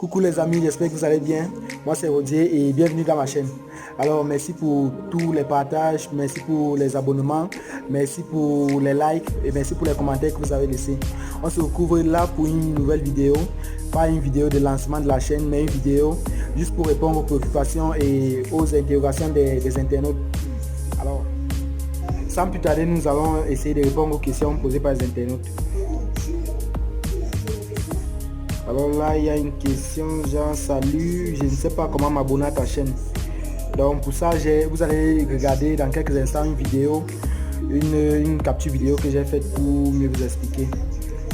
Coucou les amis, j'espère que vous allez bien. Moi c'est Rodier et bienvenue dans ma chaîne. Alors merci pour tous les partages, merci pour les abonnements, merci pour les likes et merci pour les commentaires que vous avez laissés. On se retrouve là pour une nouvelle vidéo, pas une vidéo de lancement de la chaîne, mais une vidéo juste pour répondre aux préoccupations et aux interrogations des internautes. Alors, sans plus tarder, nous allons essayer de répondre aux questions posées par les internautes. Alors là, il y a une question genre salut, je ne sais pas comment m'abonner à ta chaîne. Donc pour ça, vous allez regarder dans quelques instants une vidéo, une capture vidéo que j'ai faite pour mieux vous expliquer.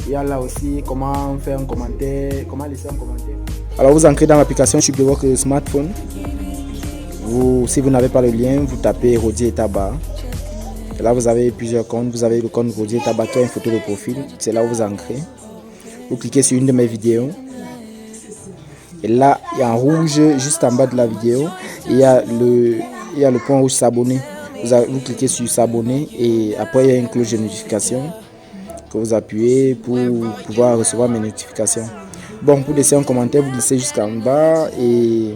Il y a là aussi comment faire un commentaire, comment laisser un commentaire. Alors vous entrez dans l'application sur votre smartphone. Si vous n'avez pas le lien, vous tapez Rodier Tabac. Là vous avez plusieurs comptes. Vous avez le compte Rodier Tabac qui a une photo de profil. C'est là où vous entrez. Vous cliquez sur une de mes vidéos. Et là, il y a en rouge, juste en bas de la vidéo, il y a le point rouge s'abonner. Vous cliquez sur s'abonner et après il y a une cloche de notification que vous appuyez pour pouvoir recevoir mes notifications. Bon, pour laisser un commentaire, vous laissez jusqu'en bas et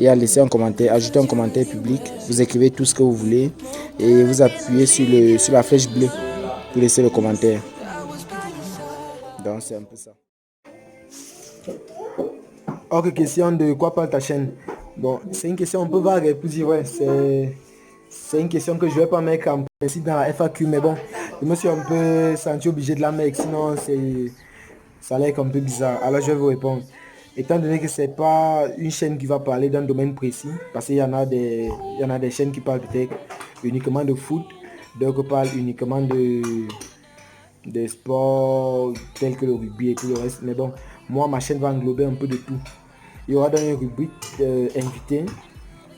à laisser un commentaire, ajouter un commentaire public. Vous écrivez tout ce que vous voulez et vous appuyez sur la flèche bleue pour laisser le commentaire. Donc c'est un peu ça. Autre question, de quoi parle ta chaîne? Bon, c'est une question un peu vague pour dire ouais, c'est une question que je vais pas mettre en principe dans la FAQ, mais bon, je me suis un peu senti obligé de la mettre, sinon ça a l'air un peu bizarre. Alors je vais vous répondre. Étant donné que c'est pas une chaîne qui va parler d'un domaine précis, parce qu'il y en a des chaînes qui parlent peut-être uniquement de foot, d'autres parlent uniquement de sports tels que le rugby et tout le reste, mais bon, moi ma chaîne va englober un peu de tout. Il y aura dans une rubrique invité.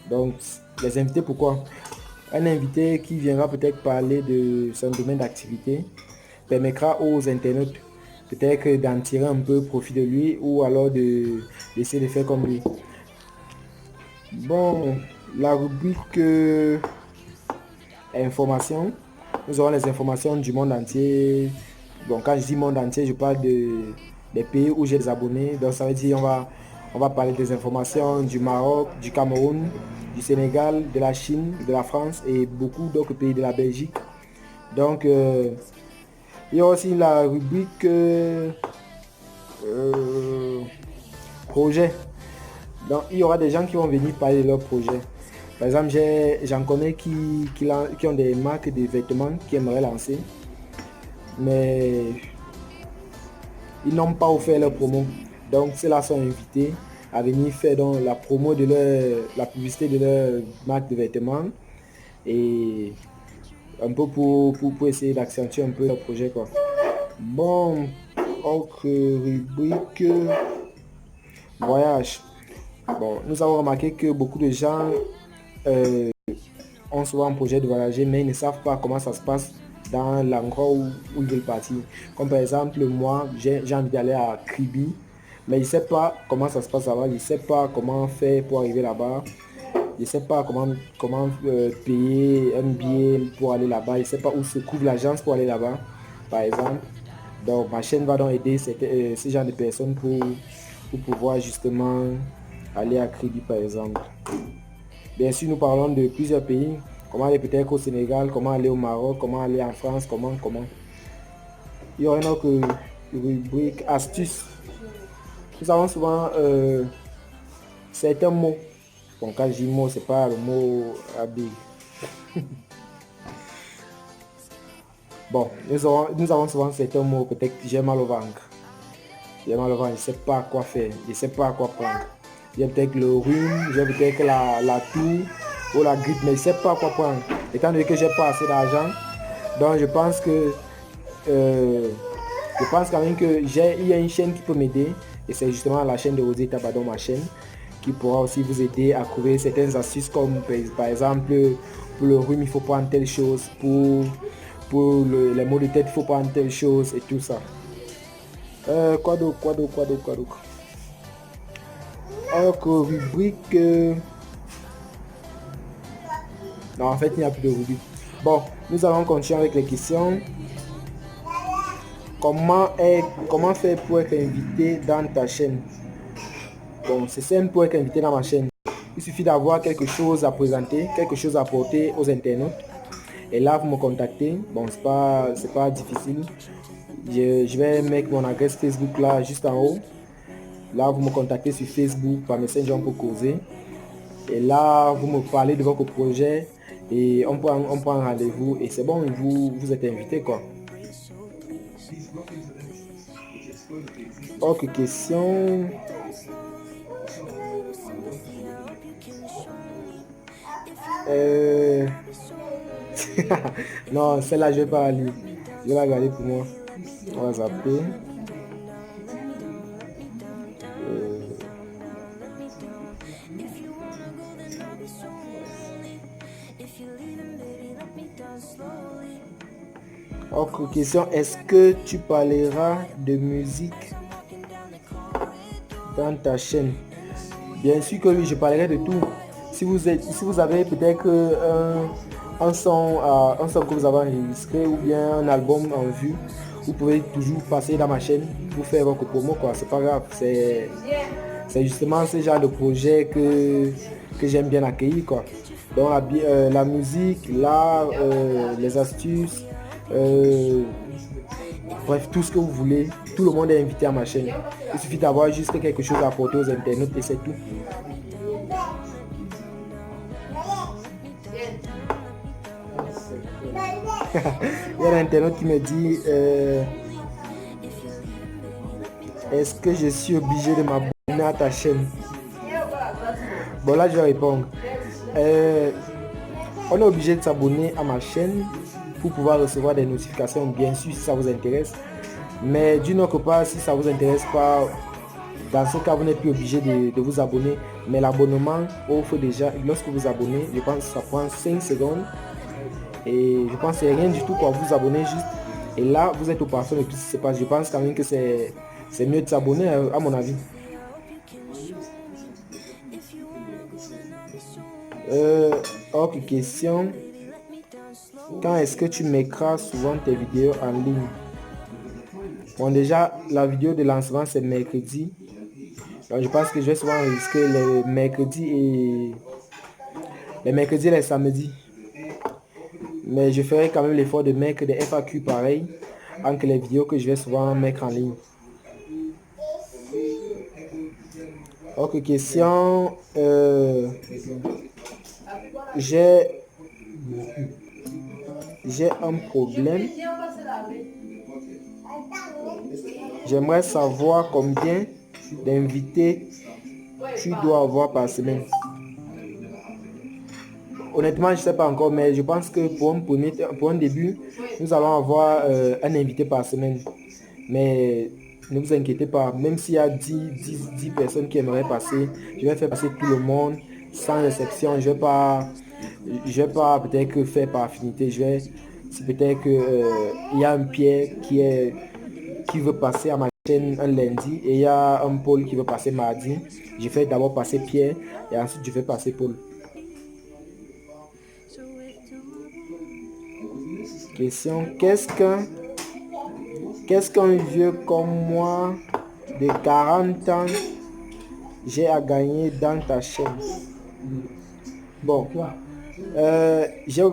Donc les invités, pourquoi? Un invité qui viendra peut-être parler de son domaine d'activité permettra aux internautes peut-être d'en tirer un peu profit de lui ou alors d'essayer de faire comme lui. Bon, la rubrique information, nous aurons les informations du monde entier. Bon, quand je dis monde entier, je parle des pays où j'ai des abonnés. Donc ça veut dire on va parler des informations du Maroc, du Cameroun, du Sénégal, de la Chine, de la France et beaucoup d'autres pays, de la Belgique. Donc il y a aussi la rubrique projet. Donc il y aura des gens qui vont venir parler de leur projet. Par exemple, j'en connais qui ont des marques de vêtements qui aimeraient lancer, mais ils n'ont pas offert leur promo. Donc ceux-là sont invités à venir faire donc la promo de la publicité de leur marque de vêtements et un peu pour essayer d'accentuer un peu leur projet, quoi. Bon, autre rubrique voyage. Bon, nous avons remarqué que beaucoup de gens ont souvent un projet de voyager, mais ils ne savent pas comment ça se passe dans l'endroit où ils veulent partir. Comme par exemple, moi, j'ai envie d'aller à Kribi, mais je ne sais pas comment ça se passe là-bas, je ne sais pas comment faire pour arriver là-bas, je ne sais pas comment payer un billet pour aller là-bas, je ne sais pas où se trouve l'agence pour aller là-bas, par exemple. Donc ma chaîne va donc aider ces genre de personnes pour pouvoir justement aller à Kribi, par exemple. Bien sûr, nous parlons de plusieurs pays. Comment aller peut-être au Sénégal, comment aller au Maroc, comment aller en France, comment. Il y aura une autre rubrique astuces. Nous avons souvent certains mots. Bon, quand je dis mot, c'est pas le mot habile. Bon, nous avons souvent certains mots, peut-être j'ai mal au ventre. J'ai mal au ventre, je ne sais pas quoi faire, je ne sais pas quoi prendre. J'ai peut-être le rhume, j'ai peut-être la toux ou la grippe, mais je ne sais pas quoi prendre. Étant donné que j'ai pas assez d'argent, donc je pense quand même que il y a une chaîne qui peut m'aider et c'est justement la chaîne de Rodier Tabac, ma chaîne, qui pourra aussi vous aider à trouver certaines astuces comme par exemple pour le rhume il faut prendre telle chose, pour les maux de tête il faut prendre telle chose et tout ça. Quoi d'autre. Autre rubrique. Non, en fait, il n'y a plus de rubrique. Bon, nous allons continuer avec les questions. Comment faire pour être invité dans ta chaîne? Bon, c'est simple pour être invité dans ma chaîne. Il suffit d'avoir quelque chose à présenter, quelque chose à apporter aux internautes. Et là, vous me contactez. Bon, c'est pas difficile. Je vais mettre mon adresse Facebook là, juste en haut. Là, vous me contactez sur Facebook, par Messenger, on peut causer. Et là, vous me parlez de votre projet et on prend un rendez-vous et c'est bon, vous êtes invité quoi. Autre question. Non, celle-là, je vais pas la lire. Je vais la garder pour moi. On va zapper. Autre question, est-ce que tu parleras de musique dans ta chaîne? Bien sûr que oui, je parlerai de tout. Si vous avez peut-être un son que vous avez enregistré ou bien un album en vue, vous pouvez toujours passer dans ma chaîne pour faire votre promo quoi. C'est pas grave, c'est justement ce genre de projet que j'aime bien accueillir quoi. Donc la musique, l'art, les astuces, bref, tout ce que vous voulez, tout le monde est invité à ma chaîne. Il suffit d'avoir juste quelque chose à apporter aux internautes et c'est tout. Il y a un internaute qui me dit est-ce que je suis obligé de m'abonner à ta chaîne? Bon là je vais répondre. On est obligé de s'abonner à ma chaîne pour pouvoir recevoir des notifications, bien sûr si ça vous intéresse. Mais d'une autre part, si ça vous intéresse pas, dans ce cas vous n'êtes plus obligé de vous abonner. Mais l'abonnement offre déjà, lorsque vous abonnez, je pense que ça prend 5 secondes. Et je pense que c'est rien du tout quoi, vous abonnez juste. Et là vous êtes au parfum de tout ce qui se passe. Je pense quand même que c'est mieux de s'abonner à mon avis. Autre question. Quand est-ce que tu mettras souvent tes vidéos en ligne? Bon déjà la vidéo de lancement c'est mercredi. Donc, je pense que je vais souvent enregistrer les mercredis et les samedis. Mais je ferai quand même l'effort de mettre des FAQ pareil entre les vidéos que je vais souvent mettre en ligne. Autre question. J'ai un problème. J'aimerais savoir combien d'invités tu dois avoir par semaine. Honnêtement, je ne sais pas encore, mais je pense que pour un début, nous allons avoir un invité par semaine. Mais ne vous inquiétez pas, même s'il y a 10 personnes qui aimeraient passer, je vais faire passer tout le monde sans exception. Je vais pas peut-être faire par affinité. Si peut-être qu'il y a un Pierre qui veut passer à ma chaîne un lundi et il y a un Paul qui veut passer mardi, je fais d'abord passer Pierre et ensuite je vais passer Paul. Question, qu'est-ce qu'un vieux comme moi de 40 ans j'ai à gagner dans ta chaîne? Bon, j'ai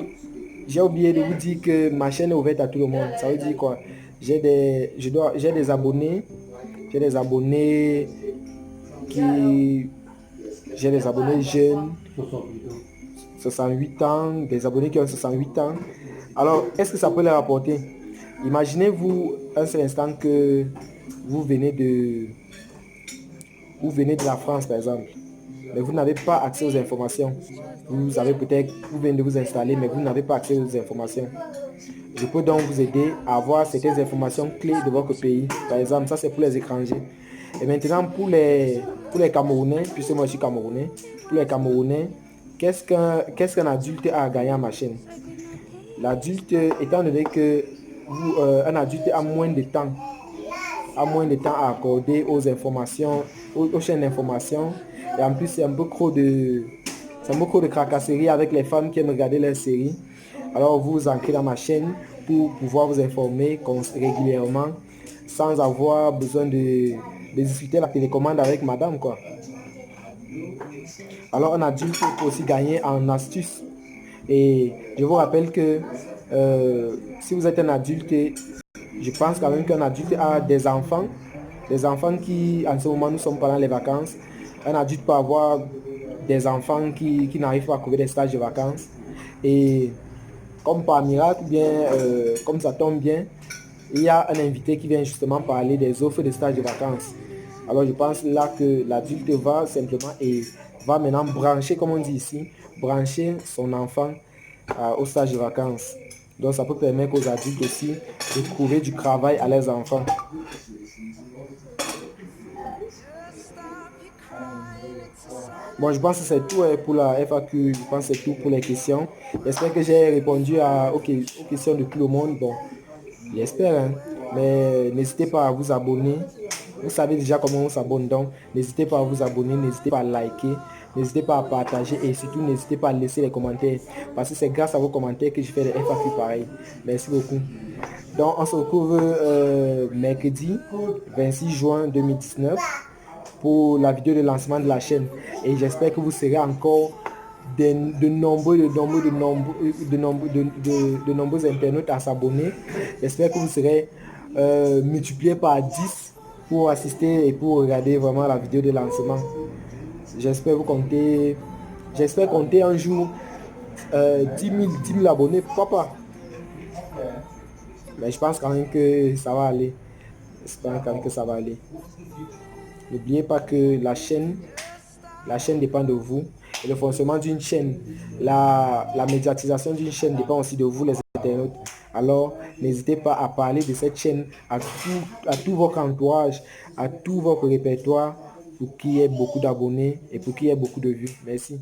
oublié de vous dire que ma chaîne est ouverte à tout le monde. Ça veut dire quoi? J'ai des abonnés. J'ai des abonnés jeunes, 68 ans, des abonnés qui ont 68 ans. Alors, est-ce que ça peut leur apporter? Imaginez-vous un seul instant que vous venez de la France, par exemple, mais vous n'avez pas accès aux informations. Vous venez de vous installer, mais vous n'avez pas accès aux informations. Je peux donc vous aider à avoir certaines informations clés de votre pays. Par exemple, ça c'est pour les étrangers. Et maintenant, pour les Camerounais, puisque moi je suis Camerounais, pour les Camerounais, qu'est-ce qu'un adulte a à gagner à ma chaîne? L'adulte, étant donné que un adulte a moins de temps à accorder aux informations, aux chaînes d'information, et en plus c'est un peu trop de cracasserie avec les femmes qui aiment regarder leurs séries. Alors vous entrez dans ma chaîne pour pouvoir vous informer régulièrement sans avoir besoin de discuter la télécommande avec madame quoi. Alors un adulte peut aussi gagner en astuces. Et je vous rappelle que si vous êtes un adulte, je pense quand même qu'un adulte a des enfants qui, en ce moment, nous sommes pendant les vacances. Un adulte peut avoir des enfants qui n'arrivent pas à trouver des stages de vacances. Et comme par miracle, bien, comme ça tombe bien, il y a un invité qui vient justement parler des offres de stage de vacances. Alors je pense là que l'adulte va simplement et va maintenant brancher, comme on dit ici, brancher son enfant au stage de vacances. Donc ça peut permettre aux adultes aussi de trouver du travail à leurs enfants. Bon, je pense que c'est tout pour la FAQ. Je pense que c'est tout pour les questions. J'espère que j'ai répondu aux questions de tout le monde. Bon, j'espère, hein. Mais n'hésitez pas à vous abonner. Vous savez déjà comment on s'abonne. Donc, n'hésitez pas à vous abonner, n'hésitez pas à liker, n'hésitez pas à partager et surtout n'hésitez pas à laisser les commentaires. Parce que c'est grâce à vos commentaires que je fais des FAQ pareil. Merci beaucoup. Donc, on se retrouve mercredi 26 juin 2019 pour la vidéo de lancement de la chaîne. Et j'espère que vous serez encore de nombreux internautes à s'abonner. J'espère que vous serez multiplié par 10 pour assister et pour regarder vraiment la vidéo de lancement. J'espère compter un jour 10 000 abonnés, pourquoi pas. Mais je pense quand même que ça va aller. J'espère quand même que ça va aller. N'oubliez pas que la chaîne dépend de vous. Et le fonctionnement d'une chaîne, la médiatisation d'une chaîne dépend aussi de vous, les internautes. Alors, n'hésitez pas à parler de cette chaîne à tout votre entourage, à tout votre répertoire pour qu'il y ait beaucoup d'abonnés et pour qu'il y ait beaucoup de vues. Merci.